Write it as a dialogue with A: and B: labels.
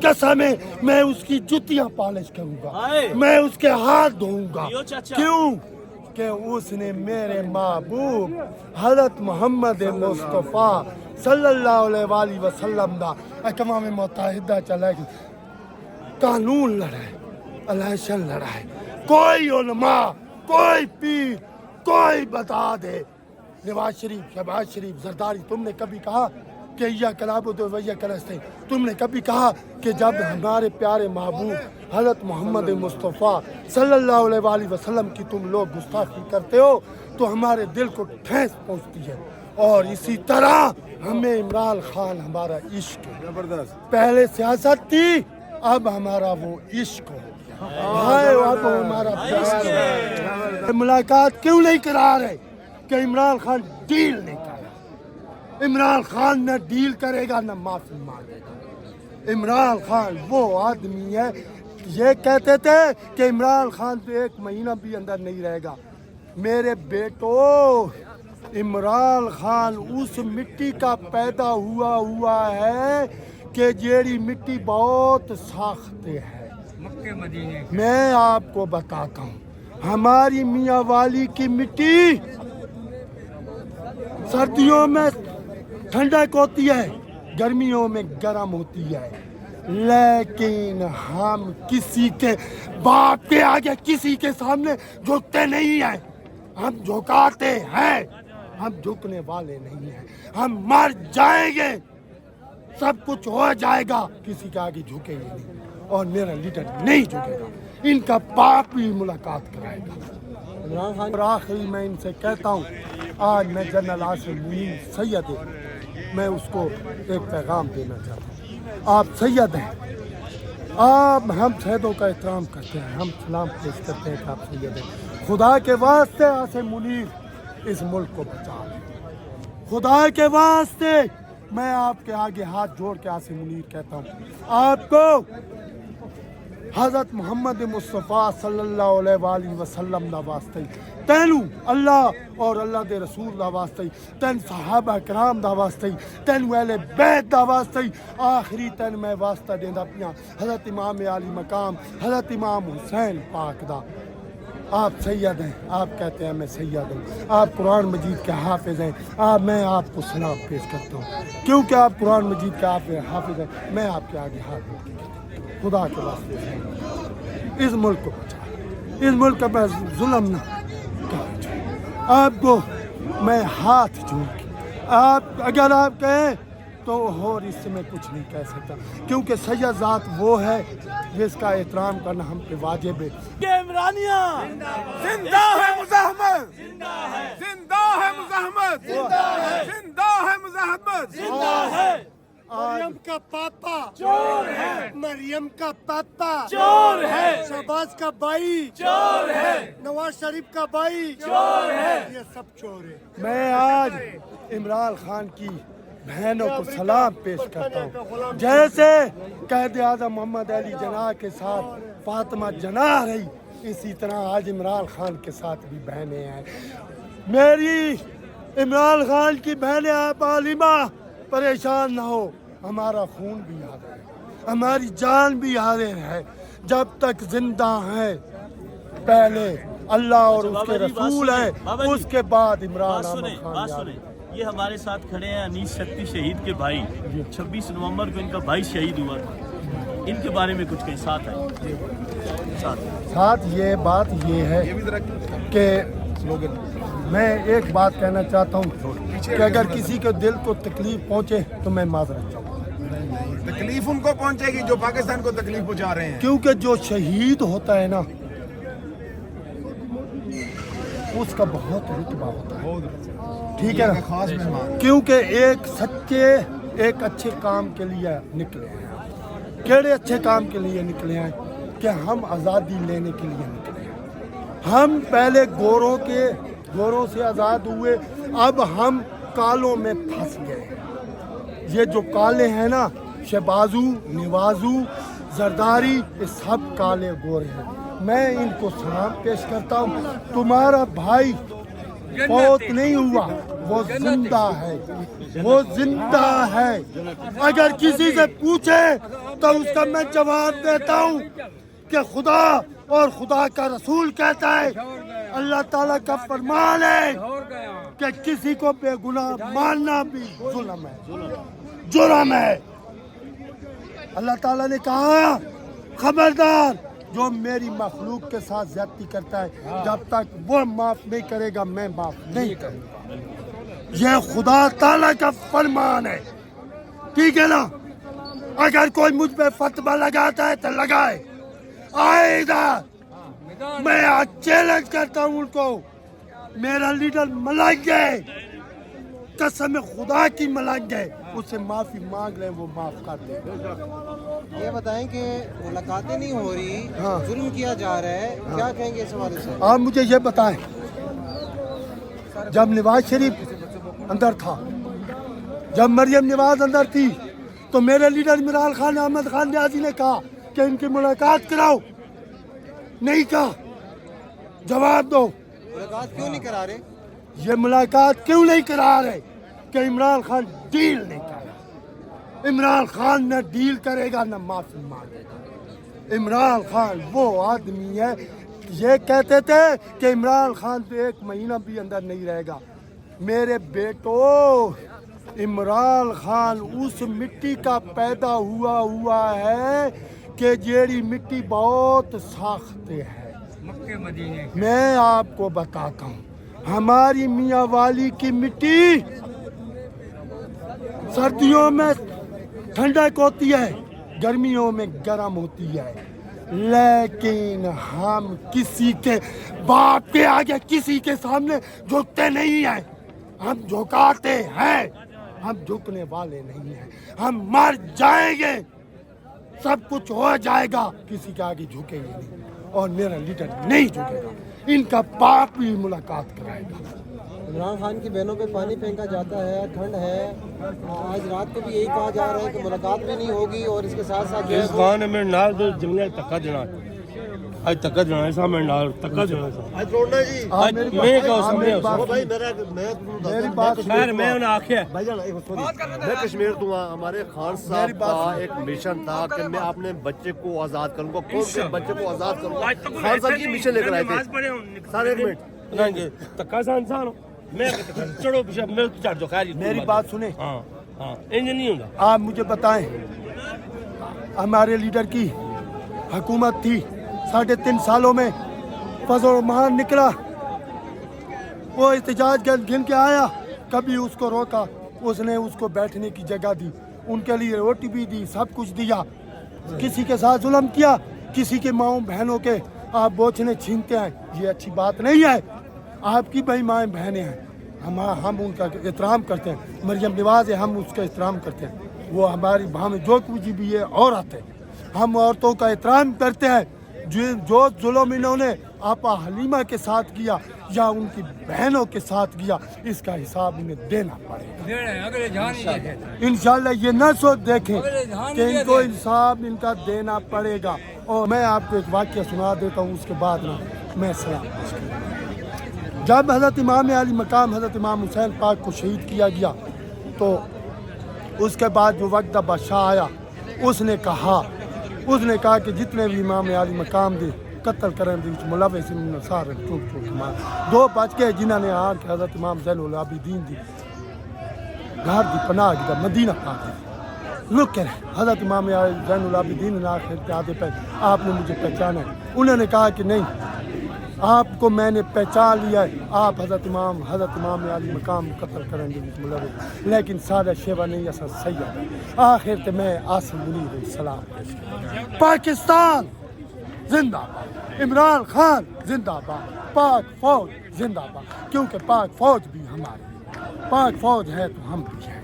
A: कसम है मैं उसकी जुतियां पॉलिश करूंगा, मैं उसके हाथ धोऊंगा। क्यों कि उसने मेरे महबूब हज़रत मोहम्मद मुस्तफ़ा सल्लल्लाहु अलैहि वसल्लम दा अक़वाम मुत्तहिदा चला कानून लड़ाए, इलेक्शन लड़ाए। कोई उलमा, कोई पीर, कोई बता दे। नवाज शरीफ, शहबाज शरीफ, जरदारी, तुमने कभी कहा कि या कलाबुद वैया कलस्ते? तुमने कभी कहा कि जब हमारे प्यारे महबूब हज़रत मोहम्मद मुस्तफ़ा सल्लल्लाहु अलैहि वसल्लम की तुम लोग गुस्ताखी करते हो तो हमारे दिल को ठेस पहुंचती है? और इसी तरह हमें इमरान खान हमारा इश्क है। जबरदस्त। पहले सियासत थी, अब हमारा वो इश्क हो गया भाई, अब हमारा प्यार है। मुलाकात क्यों नहीं करा रहे कि इमरान खान डील नहीं कर रहा। इमरान खान न डील करेगा न माफी मांगेगा। इमरान खान वो आदमी है, ये कहते थे कि इमरान खान तो 1 महीना भी अंदर नहीं रहेगा। मेरे बेटो, इमरान खान उस मिट्टी का पैदा हुआ है कि जेड़ी मिट्टी बहुत सख्त है। मैं आपको बताता हूँ, हमारी मियाँ वाली की मिट्टी सर्दियों में ठंडक होती है, गर्मियों में गर्म होती है। लेकिन हम किसी के बाप के आगे, किसी के सामने झुकते नहीं हैं। हम झुकाते हैं, हम झुकने वाले नहीं हैं। हम मर जाएंगे, सब कुछ हो जाएगा, किसी के आगे झुकेंगे नहीं। और मेरा लीडर नहीं झुकेगा, इनका बाप ही मुलाकात कराएगा। और आखिरी मैं इनसे कहता हूँ, आज मैं जनरल आसिम मुनीर सैयद है, मैं उसको एक पैगाम देना चाहता हूँ। आप सैयद हैं, आप हम शहीदों का एहतराम करते हैं, हम सलाम पेश करते हैं कि आप सैयद हैं। खुदा के वास्ते आसिम मुनीर इस मुल्क को बचा लें। खुदा के वास्ते मैं आपके आगे हाथ जोड़ के आसिम मुनीर कहता हूँ, आपको हज़रत मोहम्मद मुस्तफ़ा सल्लल्लाहु अलैहि वसल्लम दा वास्ते, तैनू अल्लाह और अल्लाह दे रसूल दा वास्ते, तैन सहाबा कराम दा वास्ते, तैनू अहले बैत दा वास्ते, आखिरी तैन मैं वास्ता देंदा पिया हज़रत इमाम आली मकाम हज़रत इमाम हुसैन पाक दा। आप सैयद हैं, आप कहते हैं मैं सैयद हूँ, आप कुरान मजीद के हाफिज़ हैं। मैं आपको सलाम पेश करता हूँ क्योंकि आप कुरान मजीद के हाफिज़ हैं। मैं आपके आगे हाथ जोड़ के खुदा के वास्ते इस मुल्क को बचा, इस मुल्क का जुल्म ना कर। आपको मैं हाथ जोड़ के, आप अगर आप कहें तो और इससे मैं कुछ नहीं कह सकता, क्योंकि सैयद ज़ात वो है जिसका एहतराम करना हम पे वाजिब है।
B: इमरानिया जिंदा है मुज़ाहमत, जिंदा है मुज़ाहमत, जिंदा है मुज़ाहमत, जिंदा है।
A: मरियम का पापा
B: चोर है,
A: मरियम का पापा
B: चोर है,
A: शहबाज का भाई
B: चोर है,
A: नवाज शरीफ का भाई
B: चोर है,
A: ये सब चोर है। मैं आज इमरान खान की बहनों को सलाम पेश करता हूँ। जैसे कैद आज़म मोहम्मद अली जनाह के साथ फातिमा जनाह रही, इसी तरह आज इमरान खान के साथ भी बहनें हैं। मेरी इमरान खान की बहनें, आप आलिमा परेशान ना हो, हमारा खून भी हाजिर है, हमारी जान भी हाजिर है। जब तक जिंदा है पहले अल्लाह और उसके रसूल है, उसके बाद इमरान खान।
C: ये हमारे साथ खड़े हैं अनीस शक्ति शहीद के भाई, 26 नवंबर को इनका भाई शहीद हुआ था, इनके बारे में कुछ कहीं
A: साथ ये बात ये है कि मैं एक बात कहना चाहता हूँ कि अगर किसी के दिल को तकलीफ पहुँचे तो मैं माजरत चाहूँगा।
B: तकलीफ उनको पहुंचेगी जो पाकिस्तान को तकलीफ पहुंचा रहे हैं,
A: क्योंकि जो शहीद होता है ना, उसका बहुत रुतबा होता है, ठीक है ना,
B: खास मेहमान।
A: क्योंकि एक सच्चे, एक अच्छे काम के लिए निकले हैं। केड़े अच्छे काम के लिए निकले हैं कि हम आज़ादी लेने के लिए निकले हैं। हम पहले गोरों से आज़ाद हुए, अब हम कालों में फंस गए। ये जो काले हैं ना, शहबाजू, निवाजू, जरदारी, ये सब काले गोरे हैं। मैं इनको सलाम पेश करता हूँ। तुम्हारा भाई فوت نہیں ہوا، وہ زندہ ہے، وہ زندہ ہے۔ اگر کسی سے پوچھے تو اس کا میں جواب دیتا ہوں کہ خدا اور خدا کا رسول کہتا ہے، اللہ تعالیٰ کا فرمان ہے کہ کسی کو بے گناہ ماننا بھی ظلم ہے، جرم ہے۔ اللہ تعالیٰ نے کہا خبردار جو میری مخلوق کے ساتھ زیادتی کرتا ہے، جب تک وہ معاف نہیں کرے گا میں معاف نہیں کروں گا۔ یہ خدا تعالیٰ کا فرمان ہے، ٹھیک ہے نا؟ اگر کوئی مجھ پہ فتویٰ لگاتا ہے تو لگائے، آئے ادھر، میں آج چیلنج کرتا ہوں ان کو، میرا لیڈر ملنگ ہے، قسم خدا کی ملنگ ہے، اس سے معافی مانگ لیں، وہ معاف کر دے۔
D: یہ بتائیں کہ ملاقاتیں نہیں ہو رہی، ظلم کیا جا رہا ہے، کیا کہیں گے اس حوالے سے؟
A: آپ مجھے یہ بتائیں، جب نواز شریف اندر تھا، جب مریم نواز اندر تھی، تو میرے لیڈر عمران خان احمد خان نیازی نے کہا کہ ان کی ملاقات کراؤ، نہیں کہا؟ جواب دو،
D: ملاقات کیوں نہیں کرا رہے؟
A: یہ ملاقات کیوں نہیں کرا رہے کہ عمران خان ڈیل نہیں کر رہا۔ عمران خان نہ ڈیل کرے گا نہ معافی مانگے گا۔ عمران خان وہ آدمی ہے، یہ کہتے تھے کہ عمران خان تو 1 مہینہ بھی اندر نہیں رہے گا۔ میرے بیٹو، عمران خان اس مٹی کا پیدا ہوا ہے کہ جیڑی مٹی بہت ساخت ہے۔ میں آپ کو بتاتا ہوں، ہماری میاں والی کی مٹی سردیوں میں ٹھنڈک ہوتی ہے، گرمیوں میں گرم ہوتی ہے، لیکن ہم کسی کے باپ کے آگے کسی کے سامنے جھکتے نہیں ہیں، ہم جھکاتے ہیں، ہم جھکنے والے نہیں ہیں، ہم مر جائیں گے، سب کچھ ہو جائے گا، کسی کے آگے جھکیں گے نہیں، اور میرا لیڈر نہیں جھکے گا، ان کا باپ بھی ملاقات کرائے گا۔
D: عمران خان کی بہنوں پہ پانی پھینکا جاتا ہے، ٹھنڈ ہے، آج رات کو بھی یہی کہا جا رہا ہے کہ ملاقات بھی نہیں ہوگی، اور اس کے ساتھ ساتھ جو ہے
E: اس خان میں نال دو جنگل تکا دینا آج تکا دینا ہے سامنے نال تکا دینا ہے
A: آپ میری
E: میں کہو سامنے
A: میری بات
E: خیر میں انہیں آکھیا
F: بھائی جان میں کشمیر تو ہوں، ہمارے خان صاحب کا ایک مشن تھا کہ میں اپنے بچے کو آزاد کروں گا، کون سے بچے کو آزاد کروں گا، خان صاحب یہ مشن لے کر آئے تھے۔ سر ایک منٹ،
E: تکا سا انسان ہو میں چڑھو پیچھے میں چڑھ جو خیر
A: میری بات سنیں،
E: ہاں ہاں انج نہیں ہوگا۔
A: آپ مجھے بتائیں، ہمارے لیڈر کی حکومت تھی 3.5 سالوں میں، فضل الرحمان نکلا، وہ احتجاج گن کے آیا، کبھی اس کو روکا، اس نے اس کو بیٹھنے کی جگہ دی، ان کے لیے روٹی بھی دی، سب کچھ دیا۔ کسی کے ساتھ ظلم کیا، کسی کے ماؤں بہنوں کے آپ بوچھنے چھینتے ہیں، یہ اچھی بات نہیں ہے۔ آپ کی بھائی مائیں بہنیں ہیں، ہم ان کا احترام کرتے ہیں، مریم نواز ہے، ہم اس کا احترام کرتے ہیں، وہ ہماری ہمیں جو کچھ بھی ہے عورت ہے، ہم عورتوں کا احترام کرتے ہیں۔ جو ظلم انہوں نے آپا حلیمہ کے ساتھ کیا یا ان کی بہنوں کے ساتھ کیا، اس کا حساب انہیں دینا پڑے گا انشاءاللہ۔ یہ نہ سوچ دیکھیں کہ ان کو حساب ان کا دینا پڑے گا۔ اور میں آپ کو ایک واقعہ سنا دیتا ہوں، اس کے بعد نا میں سلام۔ جب حضرت امام علی مقام حضرت امام حسین پاک کو شہید کیا گیا، تو اس کے بعد جو وقت بادشاہ آیا، اس نے کہا کہ جتنے بھی امام علی مقام دے قتل کریں دے ملوث سارے چوک مار۔ 2 بچ کے جنہوں نے آ کے حضرت امام زین العابدین دی گھر دی پناہ دی مدینہ پاک دی لک کرے، حضرت امام زین العابدین نے آخر آدھے پہ آپ نے مجھے پہچانا ہے، انہوں نے کہا کہ نہیں، آپ کو میں نے پہچان لیا ہے، آپ حضرت امام علی مقام قتل کریں گے ملوث، لیکن سادہ شیوا نہیں ایسا سید ہے۔ آخر تے میں عاصم منیر السلام۔ پاکستان زندہ باد، عمران خان زندہ باد، پاک فوج زندہ باد، کیونکہ پاک فوج بھی ہماری، پاک فوج ہے تو ہم بھی ہیں۔